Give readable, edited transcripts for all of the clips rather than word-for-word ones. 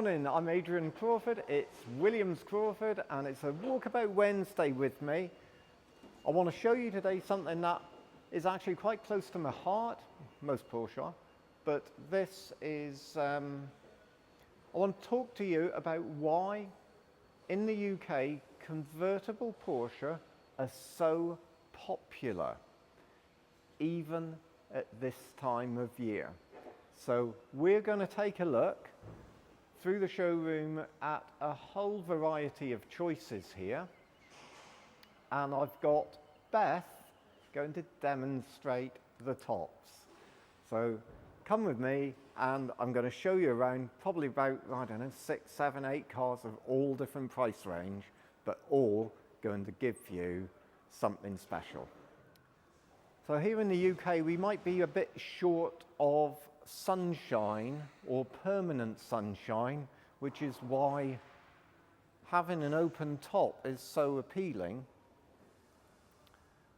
morning, I'm Adrian Crawford, it's Williams Crawford, and it's a Walkabout Wednesday with me. I want to show you today something that is actually quite close to my heart, most Porsche are, but this is, I want to talk to you about why in the UK convertible Porsche are so popular, even at this time of year. So we're going to take a look through the showroom at a whole variety of choices here, and I've got Beth going to demonstrate the tops. So come with me and I'm going to show you around probably about, I don't know, 6, 7, 8 cars of all different price range, but all going to give you something special. So here in the UK we might be a bit short of sunshine or permanent sunshine, which is why having an open top is so appealing,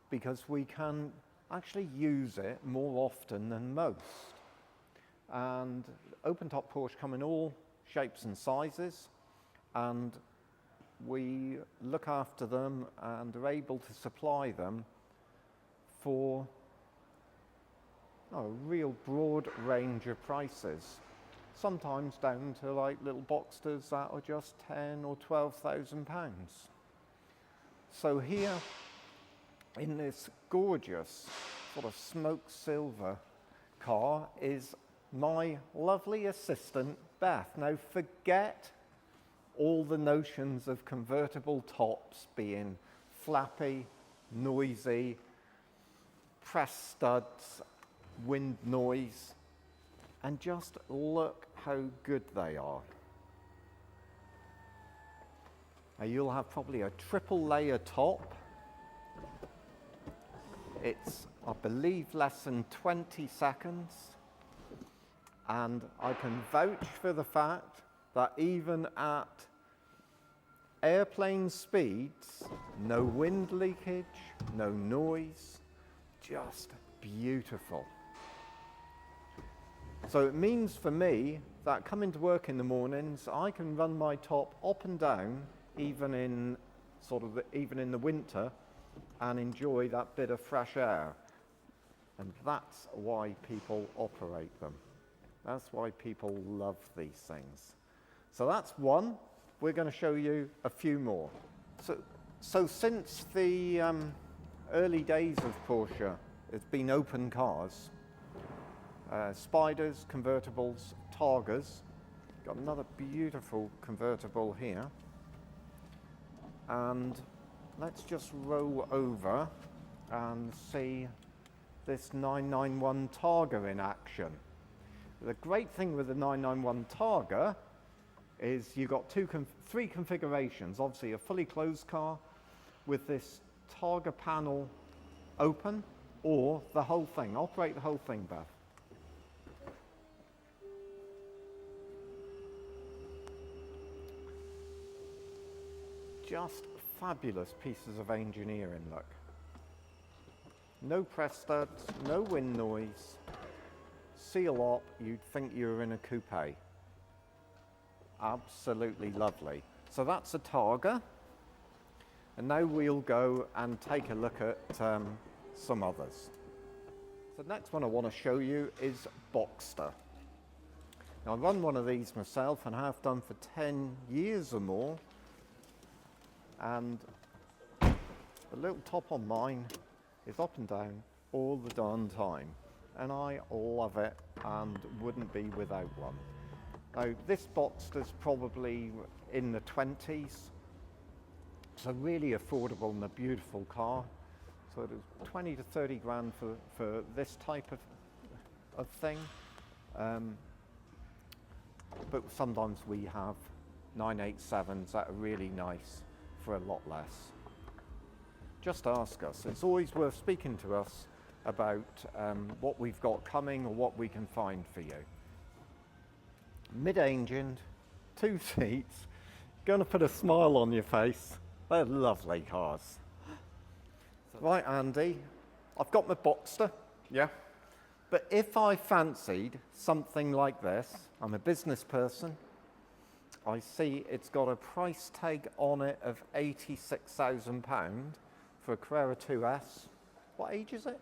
because we can actually use it more often than most. And open top Porsche come in all shapes and sizes, and we look after them and are able to supply them for a real broad range of prices, sometimes down to like little Boxsters that are just 10 or 12,000 pounds. So here in this gorgeous sort of smoke silver car is my lovely assistant Beth. Now forget all the notions of convertible tops being flappy, noisy, press studs, wind noise, and just look how good they are. Now you'll have probably a triple layer top. It's, I believe, less than 20 seconds, and I can vouch for the fact that even at airplane speeds, no wind leakage, no noise, just beautiful. So it means for me that coming to work in the mornings, I can run my top up and down, even in the winter, and enjoy that bit of fresh air. And that's why people operate them. That's why people love these things. So that's one. We're going to show you a few more. So since the early days of Porsche, it's been open cars. Spiders, convertibles, Targas. Got another beautiful convertible here. And let's just roll over and see this 991 Targa in action. The great thing with the 991 Targa is you've got three configurations. Obviously a fully closed car with this Targa panel open, or the whole thing. Operate the whole thing, Beth. Just fabulous pieces of engineering, look. No press studs, no wind noise. Seal up, you'd think you were in a coupe. Absolutely lovely. So that's a Targa. And now we'll go and take a look at some others. So the next one I want to show you is Boxster. Now I run one of these myself and have done for 10 years or more. And the little top on mine is up and down all the darn time. And I love it and wouldn't be without one. Now this Boxster's probably in the 20s. So really affordable and a beautiful car. So it was 20 to 30 grand for this type of thing. But sometimes we have 987s that are really nice for a lot less. Just ask us. It's always worth speaking to us about what we've got coming or what we can find for you. Mid-engined, 2 seats, going to put a smile on your face. They're lovely cars. Right, Andy, I've got my Boxster, yeah, but if I fancied something like this, I'm a business person, I see it's got a price tag on it of £86,000 for a Carrera 2S. What age is it?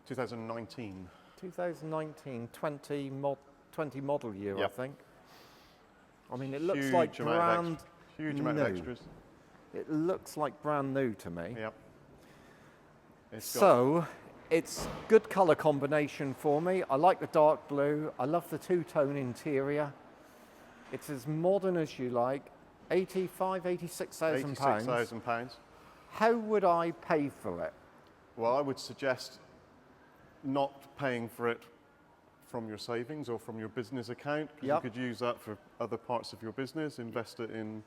2019. 2019, 20 model year, Yep. I think. I mean, it looks Huge like amount brand amount new. of extras. It looks like brand new to me. Yep. So, it's good colour combination for me. I like the dark blue. I love the two-tone interior. It's as modern as you like. £86,000. £86,000. How would I pay for it? Well, I would suggest not paying for it from your savings or from your business account, because Yep. you could use that for other parts of your business, invest it in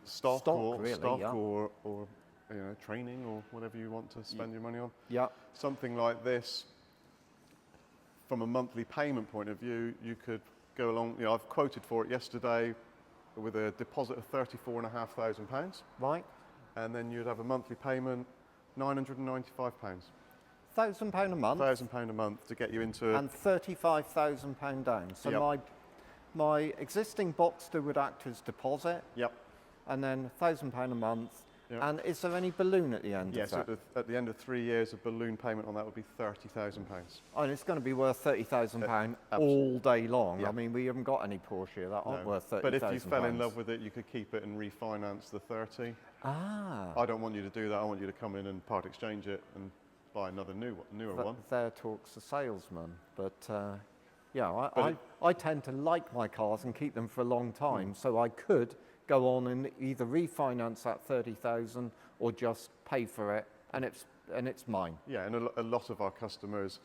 stock Really, or you know, training or whatever you want to spend your money on. Yeah. Something like this, from a monthly payment point of view, you could go along. You know, I've quoted for it yesterday with a deposit of £34,500, Right. and then you'd have a monthly payment £995. £1,000 a month. £1,000 a month to get you into And £35,000 down. So Yep. my existing Boxster would act as deposit, Yep. and then £1,000 a month. Yep. And is there any balloon at the end Yes, of that? at the end of 3 years, a balloon payment on that would be £30,000. Oh, and it's going to be worth £30,000 absolutely. all day long. Yep. I mean, we haven't got any Porsche here that aren't worth £30,000. But if you fell in love with it, you could keep it and refinance the 30. Ah. I don't want you to do that. I want you to come in and part exchange it and buy another newer one. There talks the salesman. But yeah, But I tend to like my cars and keep them for a long time, so I could go on and either refinance that 30,000 or just pay for it, and it's mine. Yeah, and a lot of our customers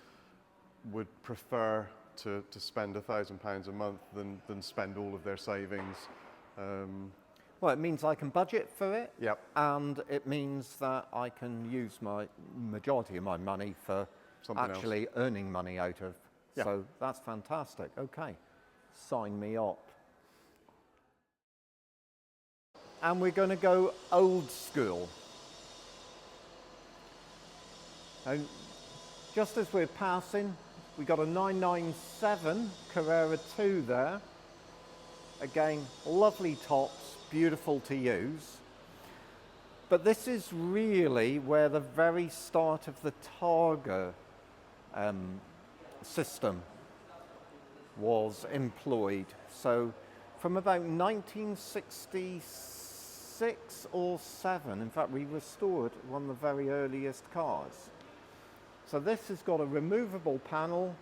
would prefer to spend £1,000 a month than spend all of their savings. Well, it means I can budget for it, Yep. and it means that I can use my majority of my money for Something actually earning money out of. Yeah. So that's fantastic. Okay, sign me up. And we're going to go old school. And just as we're passing, we got a 997 Carrera 2 there. Again, lovely tops, beautiful to use. But this is really where the very start of the Targa system was employed. So from about 1966 or 7, in fact, we restored one of the very earliest cars. So this has got a removable panel,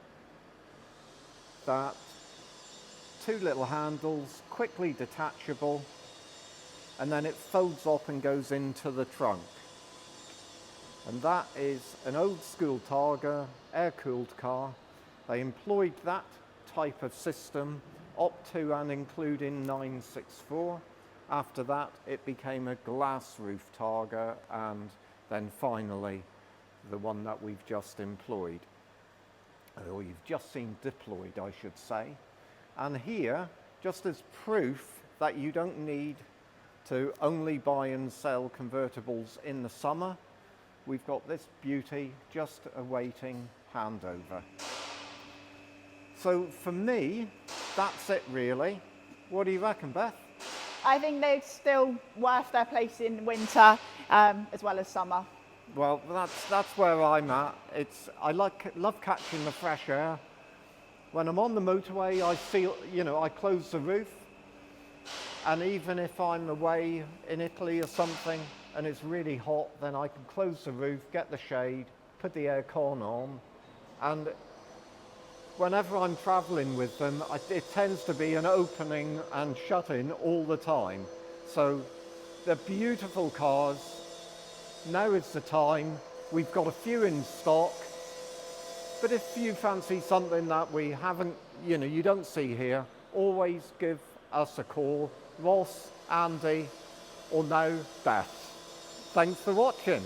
that two little handles, quickly detachable, and then it folds up and goes into the trunk. And that is an old school Targa, air-cooled car. They employed that type of system up to and including 964. After that, it became a glass roof Targa, and then finally the one that we've just employed, or you've just seen deployed, I should say. And here, just as proof that you don't need to only buy and sell convertibles in the summer, we've got this beauty just awaiting handover. So for me, that's it really. What do you reckon, Beth? I think they're still worth their place in winter as well as summer. Well, that's where I'm at. I love catching the fresh air. When I'm on the motorway, I feel, I close the roof. And even if I'm away in Italy or something and it's really hot, then I can close the roof, get the shade, put the aircon on. And whenever I'm traveling with them, it tends to be an opening and shut-in all the time. So they're beautiful cars. Now is the time. We've got a few in stock, but if you fancy something that we haven't, you don't see here, always give us a call. Ross, Andy, or now Beth. Thanks for watching.